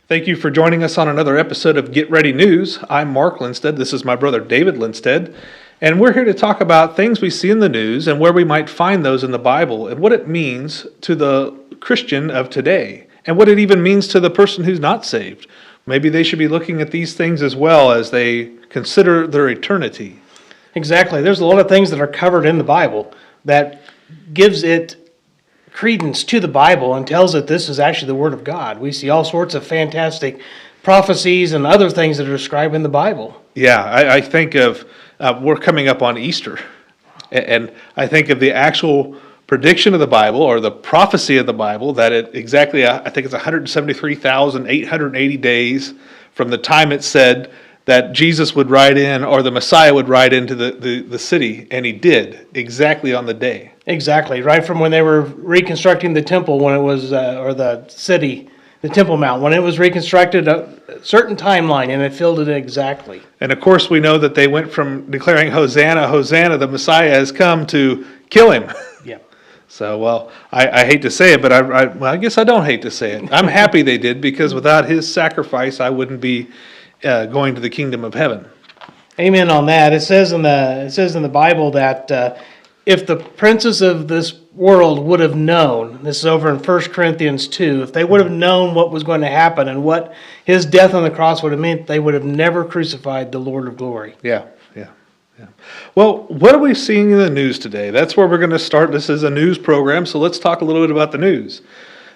Thank you for joining us on another episode of Get Ready News. I'm Mark Lindsted. This is my brother David Lindsted. And we're here to talk about things we see in the news and where we might find those in the Bible and what it means to the Christian of today and what it even means to the person who's not saved. Maybe they should be looking at these things as well as they consider their eternity. Exactly. There's a lot of things that are covered in the Bible that gives it credence to the Bible and tells it this is actually the Word of God. We see all sorts of fantastic prophecies and other things that are described in the Bible. Yeah, I think of, we're coming up on Easter, and I think of the actual prediction of the Bible or the prophecy of the Bible that it exactly, I think it's 173,880 days from the time it said that Jesus would ride in or the Messiah would ride into the city, and he did, exactly on the day. Exactly, right from when they were reconstructing the temple when it was, or the city, the Temple Mount, when it was reconstructed, a certain timeline, and it filled it exactly. And of course we know that they went from declaring Hosanna, Hosanna, the Messiah has come, to kill him. Yeah. So, well, I hate to say it, but I guess I don't hate to say it. I'm happy they did, because without his sacrifice I wouldn't be going to the kingdom of heaven. Amen on that. It says in the Bible that if the princes of this world would have known, this is over in 1 Corinthians 2, if they would have known what was going to happen and what his death on the cross would have meant, they would have never crucified the Lord of glory. Yeah. Well, what are we seeing in the news today? That's where we're going to start. This is a news program, so let's talk a little bit about the news.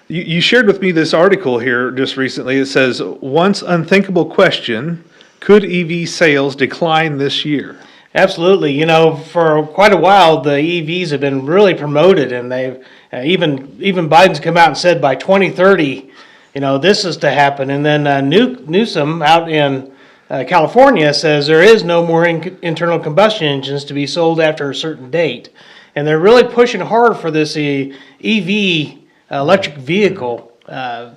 You shared with me this article here just recently. It says, once unthinkable question, could EV sales decline this year? Absolutely. You know, for quite a while, the EVs have been really promoted, and they've even Biden's come out and said by 2030, you know, this is to happen. And then Newsom out in California says there is no more internal combustion engines to be sold after a certain date. And they're really pushing hard for this EV, electric vehicle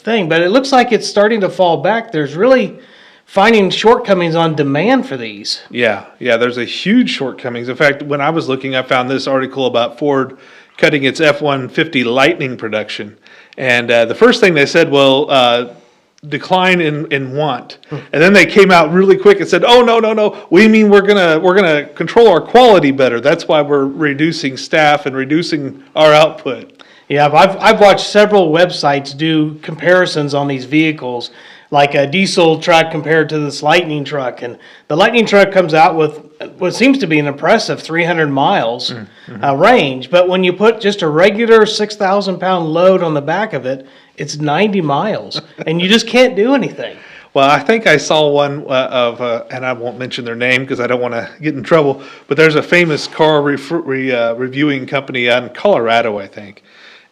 thing. But it looks like it's starting to fall back. There's really finding shortcomings on demand for these. Yeah, there's a huge shortcomings. In fact, when I was looking, I found this article about Ford cutting its F-150 Lightning production. And the first thing they said, well, decline in want. And then they came out really quick and said, oh, no, we mean we're gonna control our quality better. That's why we're reducing staff and reducing our output. Yeah, I've watched several websites do comparisons on these vehicles, like a diesel truck compared to this Lightning truck. And the Lightning truck comes out with what seems to be an impressive 300 miles range. But when you put just a regular 6,000-pound load on the back of it, it's 90 miles. And you just can't do anything. Well, I think I saw one and I won't mention their name because I don't want to get in trouble, but there's a famous car reviewing company out in Colorado, I think.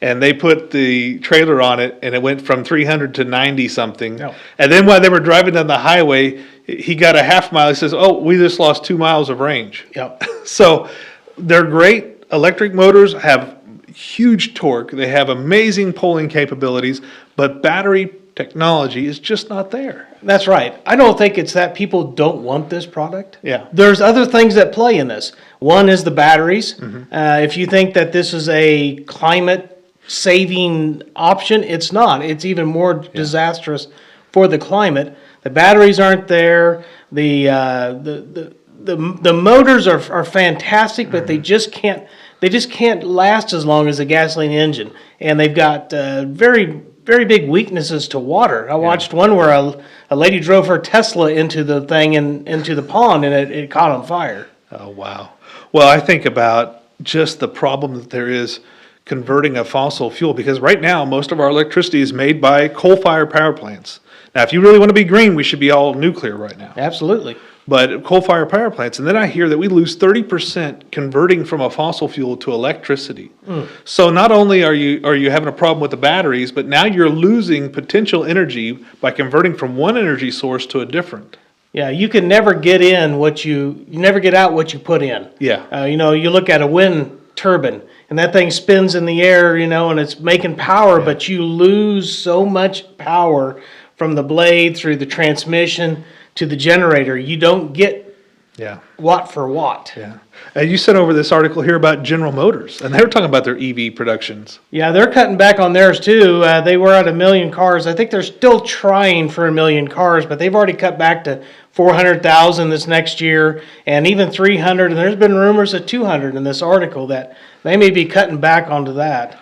And they put the trailer on it, and it went from 300 to 90 something. Oh. And then while they were driving down the highway, he got a half mile. He says, "Oh, we just lost 2 miles of range." Yep. So they're great. Electric motors have huge torque. They have amazing pulling capabilities, but battery technology is just not there. That's right. I don't think it's that people don't want this product. Yeah. There's other things that play in this. One is the batteries. If you think that this is a climate saving option, it's not. It's even more disastrous for the climate. The batteries aren't there. The motors are fantastic, but they just can't last as long as a gasoline engine. And they've got very big weaknesses to water. I watched one where a lady drove her Tesla into the thing and into the pond, and it caught on fire. Oh, wow. Well, I think about just the problem that there is converting a fossil fuel, because right now most of our electricity is made by coal-fired power plants. Now, if you really want to be green, we should be all nuclear right now. Absolutely. But coal-fired power plants, and then I hear that we lose 30% converting from a fossil fuel to electricity. So not only are you having a problem with the batteries, but now you're losing potential energy by converting from one energy source to a different. Yeah, you can never get in you never get out what you put in. Yeah. You look at a wind turbine, and that thing spins in the air, and it's making power, but you lose so much power from the blade through the transmission to the generator. You don't get Yeah. watt for watt. Yeah. You sent over this article here about General Motors, and they were talking about their EV productions. Yeah, they're cutting back on theirs too. They were at 1 million cars. I think they're still trying for 1 million cars, but they've already cut back to 400,000 this next year, and even 300. And there's been rumors of 200 in this article that they may be cutting back onto that.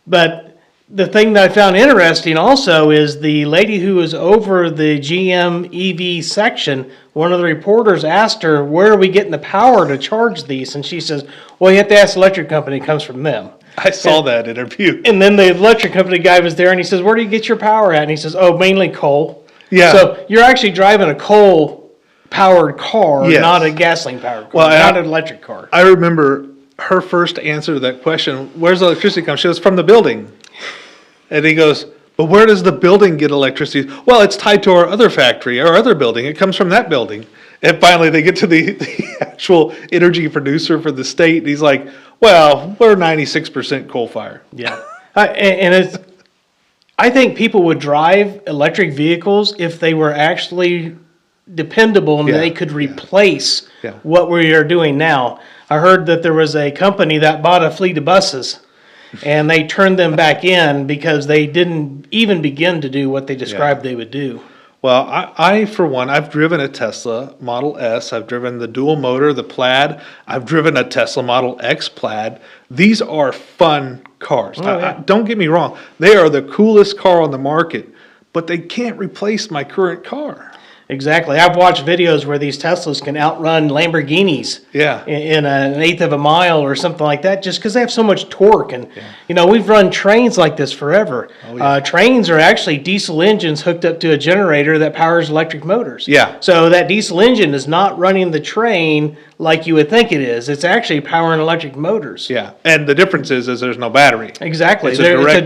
But the thing that I found interesting also is the lady who was over the GM EV section. One of the reporters asked her, "Where are we getting the power to charge these?" And she says, "Well, you have to ask the electric company. It comes from them." I saw that interview. And then the electric company guy was there, and he says, "Where do you get your power at?" And he says, "Oh, mainly coal." Yeah. So you're actually driving a coal-powered car, Yes. not a gasoline-powered car, Well, not an electric car. I remember her first answer to that question, where's the electricity come? She goes, from the building. And he goes, but where does the building get electricity? Well, it's tied to our other factory, our other building. It comes from that building. And finally they get to the actual energy producer for the state. And he's like, well, we're 96% coal fire. Yeah. And it's, I think people would drive electric vehicles if they were actually dependable and Yeah, they could replace Yeah. what we are doing now. I heard that there was a company that bought a fleet of buses and they turned them back in because they didn't even begin to do what they described they would do. Well, I, for one, I've driven a Tesla Model S. I've driven the dual motor, the Plaid. I've driven a Tesla Model X Plaid. These are fun cars. Don't get me wrong. They are the coolest car on the market, but they can't replace my current car. Exactly. I've watched videos where these Teslas can outrun Lamborghinis Yeah. in an eighth of a mile or something like that just because they have so much torque. And, you know, we've run trains like this forever. Trains are actually diesel engines hooked up to a generator that powers electric motors. Yeah. So that diesel engine is not running the train like you would think it is. It's actually powering electric motors. Yeah. And the difference is there's no battery. Exactly. It's a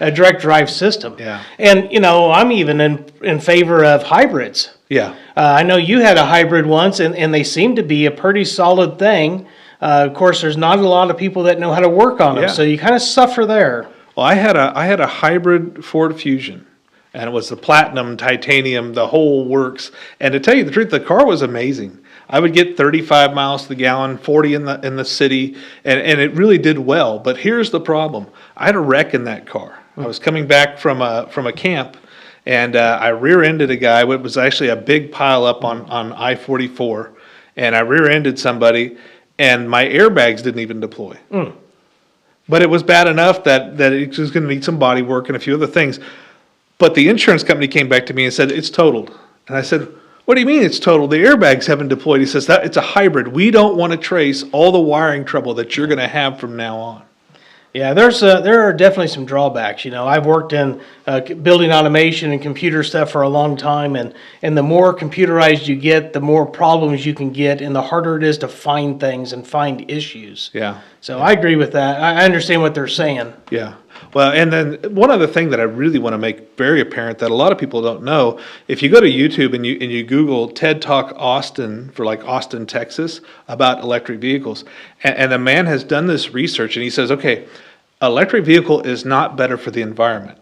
direct drive system. Yeah. And, you know, I'm even in favor of hybrids. Yeah. I know you had a hybrid once, and they seem to be a pretty solid thing. Of course, there's not a lot of people that know how to work on them, Yeah. so you kind of suffer there. Well, I had a hybrid Ford Fusion, and it was the platinum, titanium, the whole works. And to tell you the truth, the car was amazing. I would get 35 miles to the gallon, 40 in the city, and it really did well. But here's the problem: I had a wreck in that car. I was coming back from a camp, and I rear-ended a guy. It was actually a big pile up on I-44, and I rear-ended somebody, and my airbags didn't even deploy. But it was bad enough that it was going to need some body work and a few other things. But the insurance company came back to me and said, it's totaled. And I said, what do you mean it's totaled? The airbags haven't deployed. He says, it's a hybrid. We don't want to trace all the wiring trouble that you're going to have from now on. Yeah, there are definitely some drawbacks. You know, I've worked in building automation and computer stuff for a long time, and the more computerized you get, the more problems you can get, and the harder it is to find things and find issues. Yeah. So I agree with that. I understand what they're saying. Yeah. Well, and then one other thing that I really want to make very apparent that a lot of people don't know, if you go to YouTube and you Google TED Talk Austin for like Austin, Texas, about electric vehicles, and the man has done this research and he says, okay, electric vehicle is not better for the environment.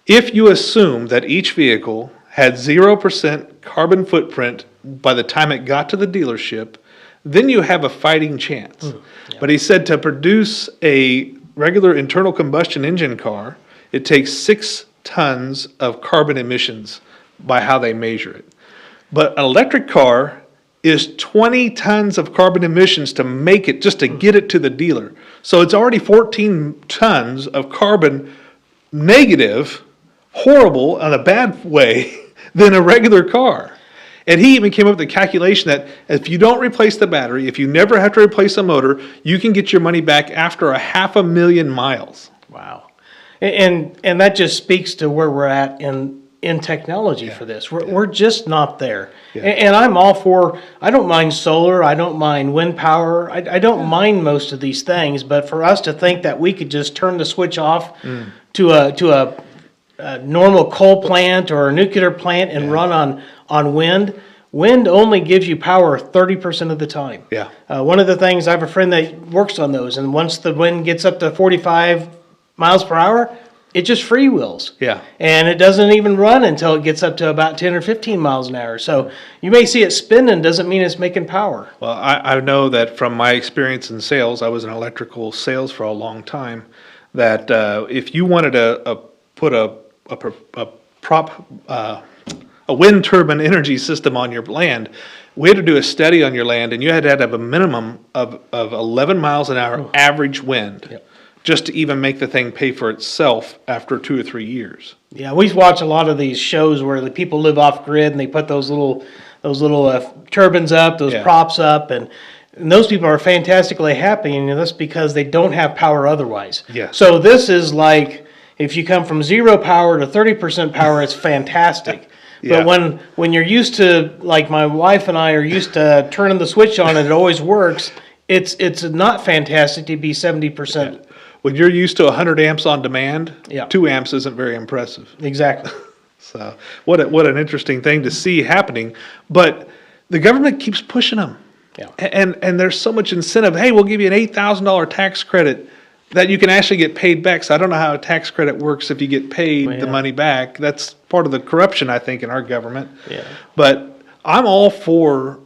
If you assume that each vehicle had 0% carbon footprint by the time it got to the dealership, then you have a fighting chance. Yeah. But he said to produce a regular internal combustion engine car, it takes 6 tons of carbon emissions by how they measure it. But an electric car is 20 tons of carbon emissions to make it, just to get it to the dealer. So it's already 14 tons of carbon negative, horrible, in a bad way, than a regular car. And he even came up with the calculation that if you don't replace the battery, if you never have to replace a motor, you can get your money back after 500,000 miles. Wow. And that just speaks to where we're at in technology for this. We're just not there. Yeah. And I'm all for, I don't mind solar, I don't mind wind power, I don't mind most of these things, but for us to think that we could just turn the switch off to a normal coal plant or a nuclear plant and run on wind only gives you power 30% of the time. Yeah. One of the things, I have a friend that works on those, and once the wind gets up to 45 miles per hour, it just freewheels. Yeah. And it doesn't even run until it gets up to about 10 or 15 miles an hour. So you may see it spinning, doesn't mean it's making power. Well, I know that from my experience in sales, I was in electrical sales for a long time, that if you wanted to put a wind turbine energy system on your land, we had to do a study on your land, and you had to have a minimum of 11 miles an hour average wind. Yep. Just to even make the thing pay for itself after 2 or 3 years. Yeah, we watch a lot of these shows where the people live off grid and they put those little turbines up, those props up, and those people are fantastically happy, and that's because they don't have power otherwise. Yeah. So this is like, if you come from 0 power to 30% power, it's fantastic. Yeah. But when you're used to, like my wife and I are used to turning the switch on and it always works, it's not fantastic to be 70%. When you're used to 100 amps on demand, Yeah. 2 amps isn't very impressive. Exactly. So what an interesting thing to see happening. But the government keeps pushing them. Yeah. And there's so much incentive. Hey, we'll give you an $8,000 tax credit that you can actually get paid back. So I don't know how a tax credit works if you get paid the money back. That's part of the corruption, I think, in our government. Yeah. But I'm all for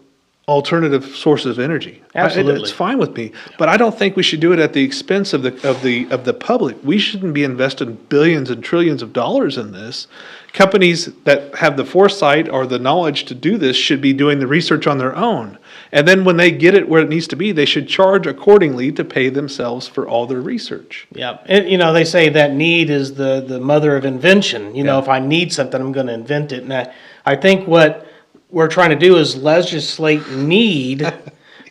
alternative sources of energy. Absolutely. It's fine with me, but I don't think we should do it at the expense of the public. We shouldn't be investing billions and trillions of dollars in this. Companies that have the foresight or the knowledge to do this should be doing the research on their own. And then when they get it where it needs to be, they should charge accordingly to pay themselves for all their research. Yeah, they say that need is the mother of invention. If I need something, I'm going to invent it. And I think what we're trying to do is legislate need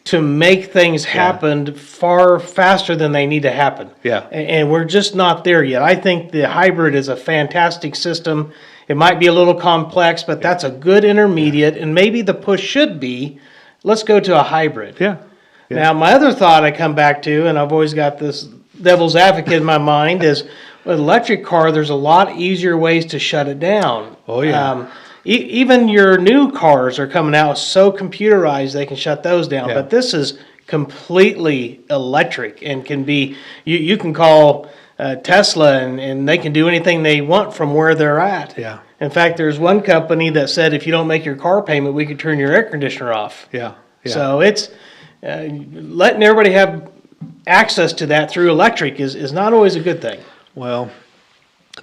to make things happen far faster than they need to happen. Yeah. And we're just not there yet. I think the hybrid is a fantastic system. It might be a little complex, but that's a good intermediate. And maybe the push should be, let's go to a hybrid. Yeah. Now, my other thought I come back to, and I've always got this devil's advocate in my mind, is with an electric car, there's a lot easier ways to shut it down. Oh, yeah. Even your new cars are coming out so computerized they can shut those down. Yeah. But this is completely electric and can be, you can call Tesla and they can do anything they want from where they're at. Yeah. In fact, there's one company that said if you don't make your car payment, we could turn your air conditioner off. Yeah. Yeah. So it's letting everybody have access to that through electric is not always a good thing. Well,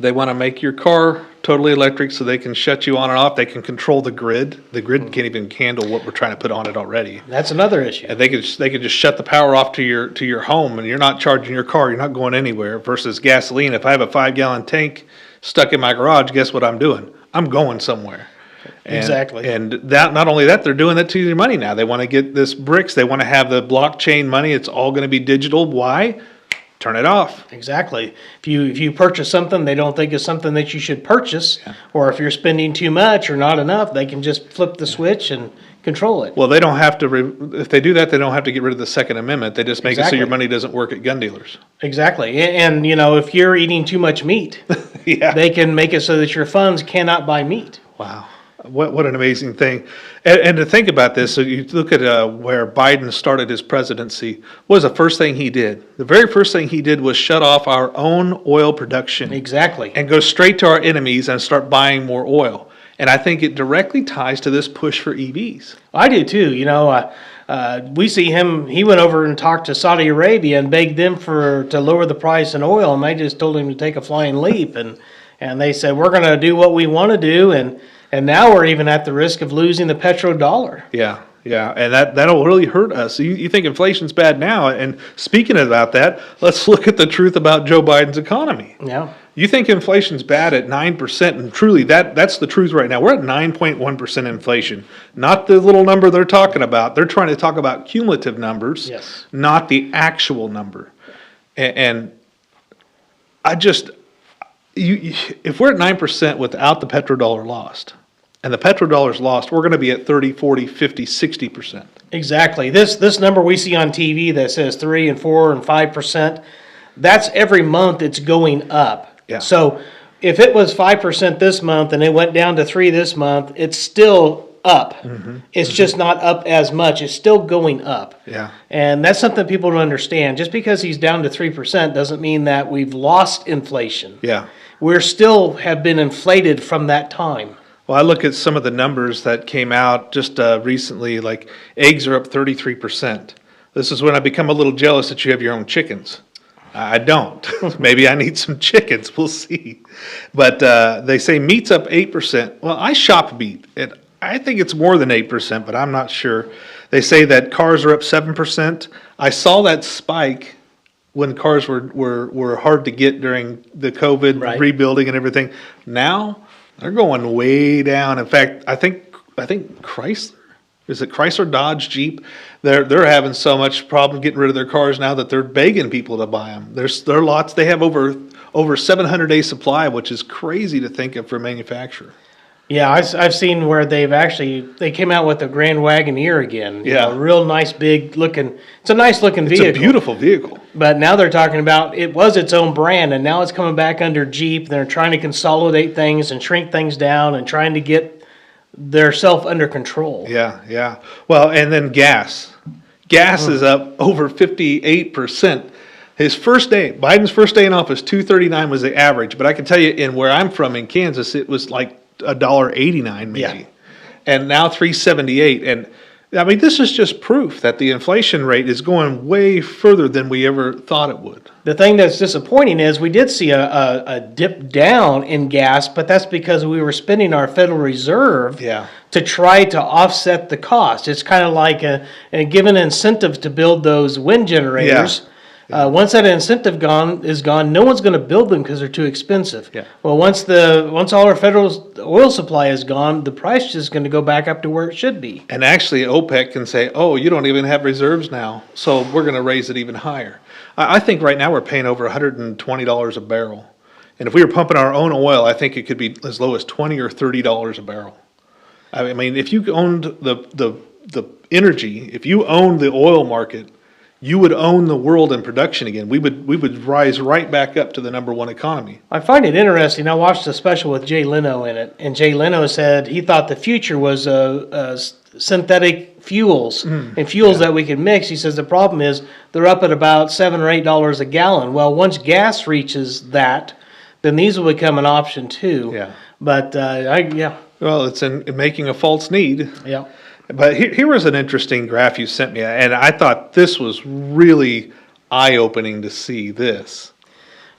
they want to make your car totally electric so they can shut you on and off. They can control the grid. The grid can't even handle what we're trying to put on it already. That's another issue. And they could just shut the power off to your home, and you're not charging your car. You're not going anywhere. Versus gasoline, if I have a 5-gallon tank stuck in my garage, guess what I'm doing? I'm going somewhere. Exactly. And that, not only that, they're doing that to your money now. They want to get this bricks. They want to have the blockchain money. It's all going to be digital. Why? Turn it off. Exactly. If you purchase something they don't think is something that you should purchase, or if you're spending too much or not enough, they can just flip the switch and control it. Well, they don't have to. If they do that, they don't have to get rid of the Second Amendment. They just make it so your money doesn't work at gun dealers. Exactly. And if you're eating too much meat, Yeah. they can make it so that your funds cannot buy meat. Wow. What an amazing thing. And to think about this, so you look at where Biden started his presidency, what was the first thing he did? The very first thing he did was shut off our own oil production. Exactly. And go straight to our enemies and start buying more oil. And I think it directly ties to this push for EVs. I do too. We see him. He went over and talked to Saudi Arabia and begged them to lower the price in oil, and they just told him to take a flying leap. And they said, we're going to do what we want to do, and now we're even at the risk of losing the petrodollar. Yeah, and that'll really hurt us. You think inflation's bad now, and speaking about that, let's look at the truth about Joe Biden's economy. Yeah. You think inflation's bad at 9%, and truly that's the truth right now. We're at 9.1% inflation, not the little number they're talking about. They're trying to talk about cumulative numbers, Yes. not the actual number. And I just, if we're at 9% without the petrodollar lost, and the petrodollar's lost, we're going to be at 30, 40, 50, 60%. Exactly. This number we see on TV that says 3 and 4 and 5%, that's every month it's going up. Yeah. So if it was 5% this month and it went down to 3 this month, it's still up. It's just not up as much. It's still going up. Yeah. And that's something people don't understand. Just because he's down to 3% doesn't mean that we've lost inflation. Yeah. We're still have been inflated from that time. Well, I look at some of the numbers that came out just recently, like eggs are up 33%. This is when I become a little jealous that you have your own chickens. I don't. Maybe I need some chickens. We'll see. But they say meat's up 8%. Well, I shop meat, and I think it's more than 8%, but I'm not sure. They say that cars are up 7%. I saw that spike when cars were hard to get during the COVID rebuilding and everything. Now they're going way down. In fact, I think Chrysler. Is it Chrysler, Dodge, Jeep? They're having so much problem getting rid of their cars now that they're begging people to buy them. Their lots, they have over 700-day supply, which is crazy to think of for a manufacturer. Yeah, I've seen where they came out with a Grand Wagoneer again. Yeah. Real nice, big looking. It's a nice looking vehicle. It's a beautiful vehicle. But now they're talking about it was its own brand, and now it's coming back under Jeep. They're trying to consolidate things and shrink things down and trying to get their self under control. Yeah. Well, and then gas. Gas is up over 58%. Biden's first day in office, $2.39 was the average. But I can tell you, in where I'm from in Kansas, it was like $1.89 maybe. Yeah. And now $3.78. And I mean, this is just proof that the inflation rate is going way further than we ever thought it would. The thing that's disappointing is we did see a dip down in gas, but that's because we were spending our Federal Reserve to try to offset the cost. It's kind of like giving incentive to build those wind generators. Once that incentive is gone, no one's going to build them because they're too expensive. Yeah. Well, once all our federal oil supply is gone, the price is going to go back up to where it should be. And actually, OPEC can say, "Oh, you don't even have reserves now, so we're going to raise it even higher." I think right now we're paying over $120 a barrel, and if we were pumping our own oil, I think it could be as low as $20 or $30 a barrel. I mean, if you owned the energy, if you owned the oil market, you would own the world in production again. We would rise right back up to the number one economy. I find it interesting. I watched a special with Jay Leno in it, and Jay Leno said he thought the future was synthetic fuels and fuels that we could mix. He says the problem is they're up at about $7 or $8 a gallon. Well, once gas reaches that, then these will become an option too. Yeah. But Well, it's in making a false need. Yeah. But here was an interesting graph you sent me, and I thought this was really eye-opening to see this.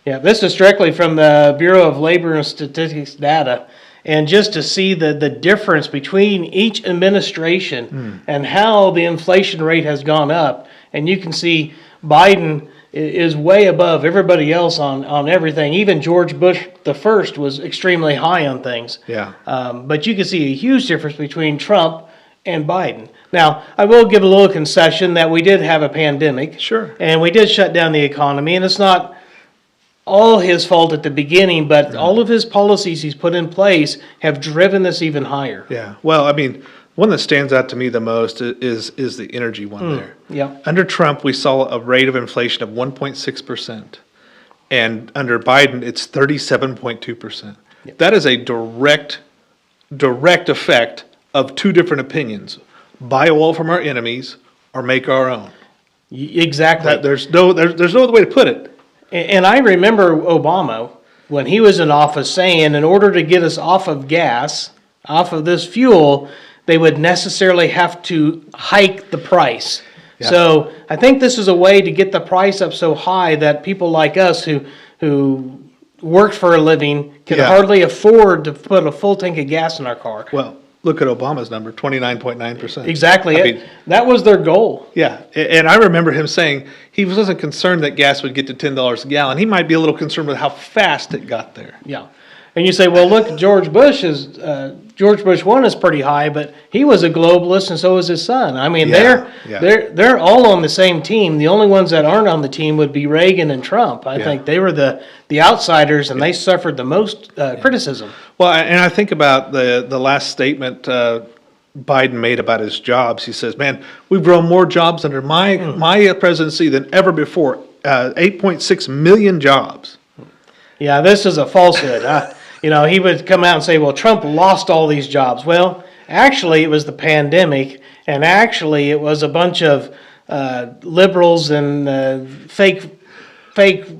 Yeah, this is directly from the Bureau of Labor and Statistics data. And just to see the difference between each administration and how the inflation rate has gone up. And you can see Biden is way above everybody else on everything. Even George Bush the first was extremely high on things. Yeah. But you can see a huge difference between Trump and Biden. Now, I will give a little concession that we did have a pandemic. Sure. And we did shut down the economy. And it's not all his fault at the beginning, but all of his policies he's put in place have driven this even higher. Yeah. Well, I mean, one that stands out to me the most is the energy one there. Yeah. Under Trump, we saw a rate of inflation of 1.6%. And under Biden, it's 37.2%. Yep. That is a direct effect of two different opinions. Buy oil from our enemies or make our own. Exactly. There's no other way to put it. And I remember Obama, when he was in office, saying in order to get us off of gas, off of this fuel, they would necessarily have to hike the price. Yeah. So I think this is a way to get the price up so high that people like us who work for a living can hardly afford to put a full tank of gas in our car. Well, look at Obama's number, 29.9%. Exactly. I mean, that was their goal. Yeah. And I remember him saying he wasn't concerned that gas would get to $10 a gallon. He might be a little concerned with how fast it got there. Yeah. And you say, well, look, George Bush 1 is pretty high, but he was a globalist, and so was his son. I mean, they're all on the same team. The only ones that aren't on the team would be Reagan and Trump. I think they were the outsiders, and they suffered the most criticism. Well, and I think about the last statement Biden made about his jobs. He says, "Man, we've grown more jobs under my presidency than ever before. 8.6 million jobs." Yeah, this is a falsehood. He would come out and say, well, Trump lost all these jobs. Well, Actually, it was the pandemic, and actually it was a bunch of liberals and fake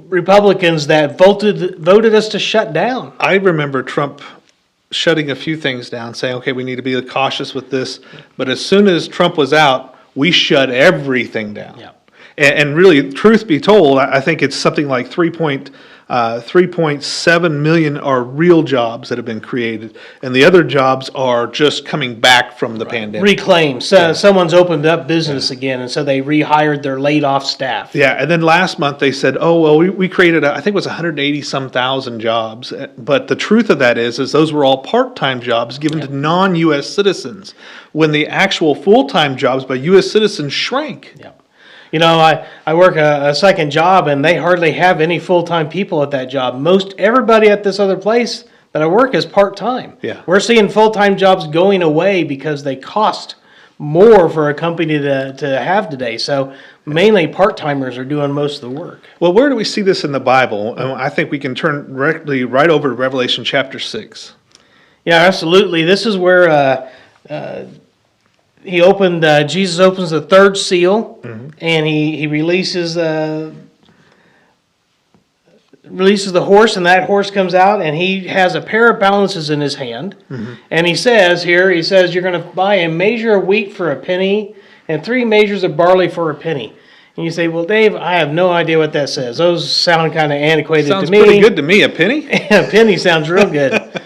Republicans that voted us to shut down. I remember Trump shutting a few things down, saying, okay, we need to be cautious with this. But as soon as Trump was out, we shut everything down. Yeah. And really, truth be told, I think it's something like 3.7 million are real jobs that have been created, and the other jobs are just coming back from the pandemic. Reclaimed. So someone's opened up business again, and so they rehired their laid off staff. Yeah, and then last month they said, oh, well, we created, I think it was 180-some thousand jobs. But the truth of that is those were all part-time jobs given to non-U.S. citizens, when the actual full-time jobs by U.S. citizens shrank. Yeah. You know, I work a second job, and they hardly have any full-time people at that job. Everybody at this other place that I work is part-time. Yeah. We're seeing full-time jobs going away because they cost more for a company to have today. So mainly part-timers are doing most of the work. Well, where do we see this in the Bible? I think we can turn directly right over to Revelation chapter 6. Yeah, absolutely. This is where Jesus opens the third seal, and he releases the horse, and that horse comes out, and he has a pair of balances in his hand, and he says, you're going to buy a measure of wheat for a penny and 3 measures of barley for a penny. And you say, well, Dave, I have no idea what that says. Those sound kind of antiquated to me. Sounds pretty good to me, a penny. A penny sounds real good.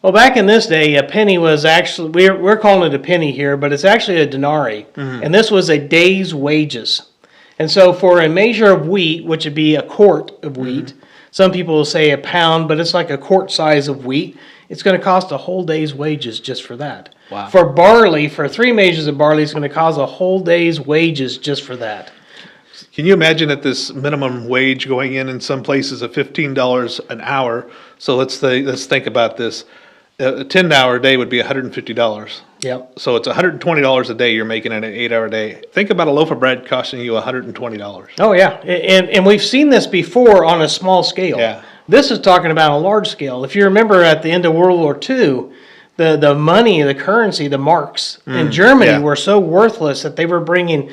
Well, back in this day, a penny was actually, we're calling it a penny here, but it's actually a denarii. And this was a day's wages. And so for a measure of wheat, which would be a quart of wheat, some people will say a pound, but it's like a quart size of wheat, it's going to cost a whole day's wages just for that. Wow. For barley, for 3 measures of barley, it's going to cost a whole day's wages just for that. Can you imagine that this minimum wage going in some places of $15 an hour? So let's think about this. A 10-hour day would be $150. Yep. So it's $120 a day you're making in an 8-hour day. Think about a loaf of bread costing you $120. Oh, yeah. And we've seen this before on a small scale. Yeah. This is talking about a large scale. If you remember at the end of World War II, the money, the currency, the marks in Germany were so worthless that they were bringing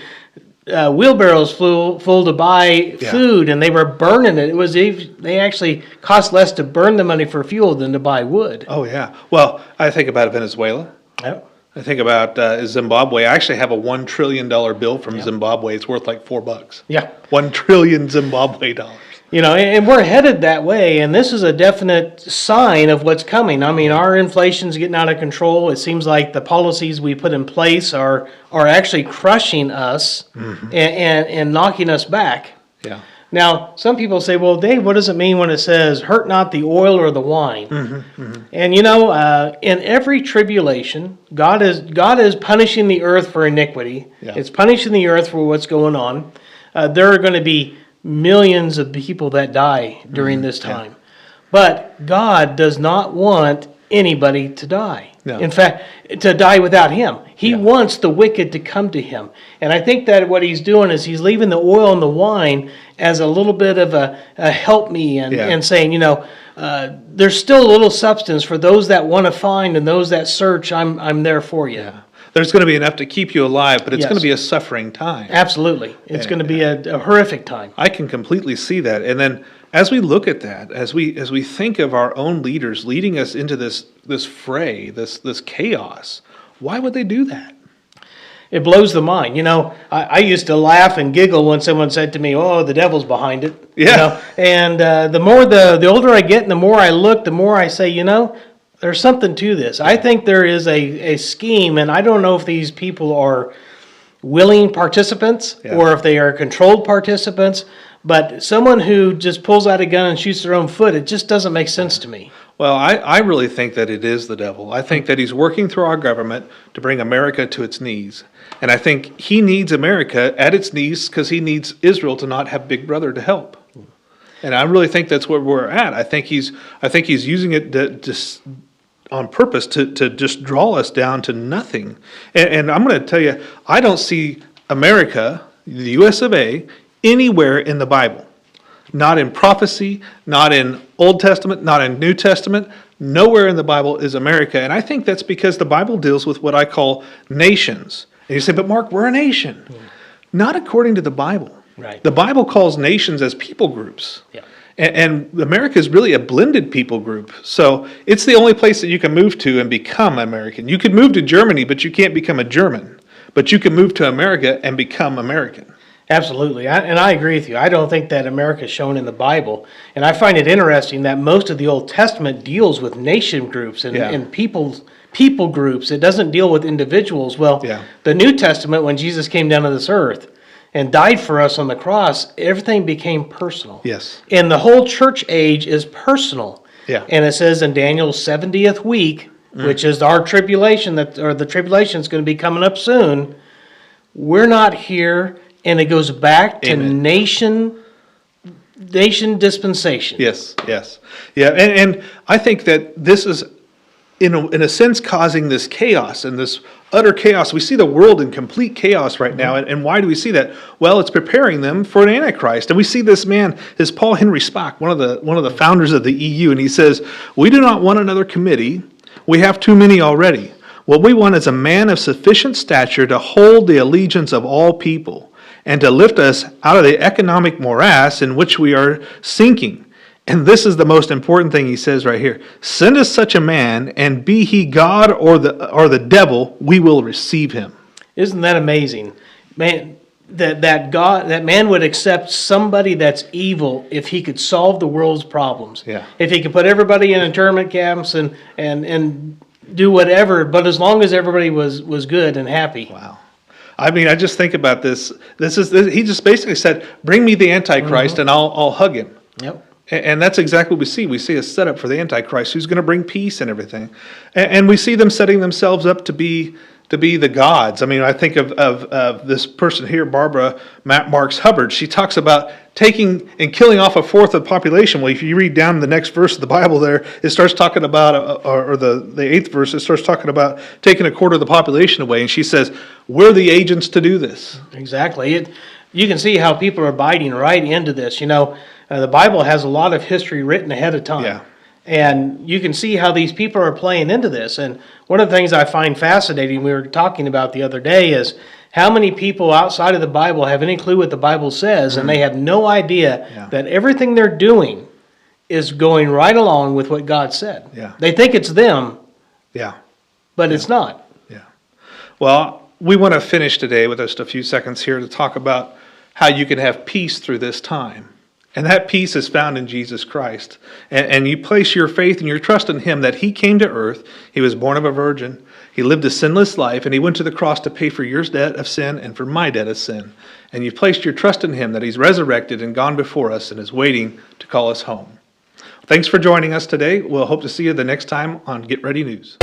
wheelbarrows full to buy food, and they were burning it. They actually cost less to burn the money for fuel than to buy wood. Oh, yeah. Well, I think about Venezuela. Yep. I think about Zimbabwe. I actually have a $1 trillion bill from Zimbabwe. It's worth like $4. Yeah. 1 trillion Zimbabwe dollars. You know, and we're headed that way, and this is a definite sign of what's coming. I mean, our inflation's getting out of control. It seems like the policies we put in place are actually crushing us and knocking us back. Yeah. Now, some people say, well, Dave, what does it mean when it says, hurt not the oil or the wine? And, you know, in every tribulation, God is punishing the earth for iniquity. Yeah. It's punishing the earth for what's going on. There are going to be millions of people that die during this time. Yeah. But God does not want anybody to die. No. In fact, to die without Him. He wants the wicked to come to Him. And I think that what He's doing is He's leaving the oil and the wine as a little bit of a help me and saying, you know, there's still a little substance for those that want to find and those that search. I'm there for you. Yeah. There's going to be enough to keep you alive, but it's going to be a suffering time. Absolutely. It's going to be a horrific time. I can completely see that. And then as we look at that, as we think of our own leaders leading us into this fray, this chaos, why would they do that? It blows the mind. You know, I used to laugh and giggle when someone said to me, oh, the devil's behind it. Yeah. You know? And the older I get and the more I look, the more I say, you know, there's something to this. I think there is a scheme, and I don't know if these people are willing participants or if they are controlled participants, but someone who just pulls out a gun and shoots their own foot, it just doesn't make sense to me. Well, I really think that it is the devil. I think that he's working through our government to bring America to its knees. And I think he needs America at its knees because he needs Israel to not have Big Brother to help. And I really think that's where we're at. I think he's using it to on purpose to just draw us down to nothing. And I'm going to tell you, I don't see America, the U.S. of A., anywhere in the Bible. Not in prophecy, not in Old Testament, not in New Testament, nowhere in the Bible is America. And I think that's because the Bible deals with what I call nations. And you say, but Mark, we're a nation. Not according to the Bible. Right. The Bible calls nations as people groups. Yeah. And America is really a blended people group. So it's the only place that you can move to and become American. You could move to Germany, but you can't become a German. But you can move to America and become American. Absolutely. And I agree with you. I don't think that America is shown in the Bible. And I find it interesting that most of the Old Testament deals with nation groups and people groups. It doesn't deal with individuals. Well, the New Testament, when Jesus came down to this earth and died for us on the cross, everything became personal. Yes. And the whole church age is personal. Yeah. And it says in Daniel's 70th week, which is our tribulation, the tribulation is going to be coming up soon, we're not here, and it goes back to nation dispensation. Yes, yes. Yeah, and I think that this is, in a sense, causing this chaos and this utter chaos. We see the world in complete chaos right now, and why do we see that? Well, it's preparing them for an Antichrist. And we see this man is Paul Henry Spaak, one of the founders of the EU, and he says, "We do not want another committee. We have too many already. What we want is a man of sufficient stature to hold the allegiance of all people and to lift us out of the economic morass in which we are sinking." And this is the most important thing he says right here. "Send us such a man, and be he God or the devil, we will receive him." Isn't that amazing? Man, that man would accept somebody that's evil if he could solve the world's problems. Yeah. If he could put everybody in internment camps and do whatever, but as long as everybody was good and happy. Wow. I mean, I just think about this. He just basically said, "Bring me the Antichrist, and I'll hug him." Yep. And that's exactly what we see. We see a setup for the Antichrist, who's going to bring peace and everything. And we see them setting themselves up to be the gods. I mean, I think of this person here, Barbara Marks Hubbard. She talks about taking and killing off a fourth of the population. Well, if you read down the next verse of the Bible there, it starts talking about, or the eighth verse, it starts talking about taking a quarter of the population away. And she says, we're the agents to do this. Exactly. You can see how people are biting right into this. You know, the Bible has a lot of history written ahead of time. Yeah. And you can see how these people are playing into this. And one of the things I find fascinating, we were talking about the other day, is how many people outside of the Bible have any clue what the Bible says, and they have no idea that everything they're doing is going right along with what God said. Yeah. They think it's them, Yeah. but it's not. Yeah. Well, we want to finish today with just a few seconds here to talk about how you can have peace through this time. And that peace is found in Jesus Christ. And you place your faith and your trust in Him, that He came to earth, He was born of a virgin, He lived a sinless life, and He went to the cross to pay for your debt of sin and for my debt of sin. And you've placed your trust in Him, that He's resurrected and gone before us and is waiting to call us home. Thanks for joining us today. We'll hope to see you the next time on Get Ready News.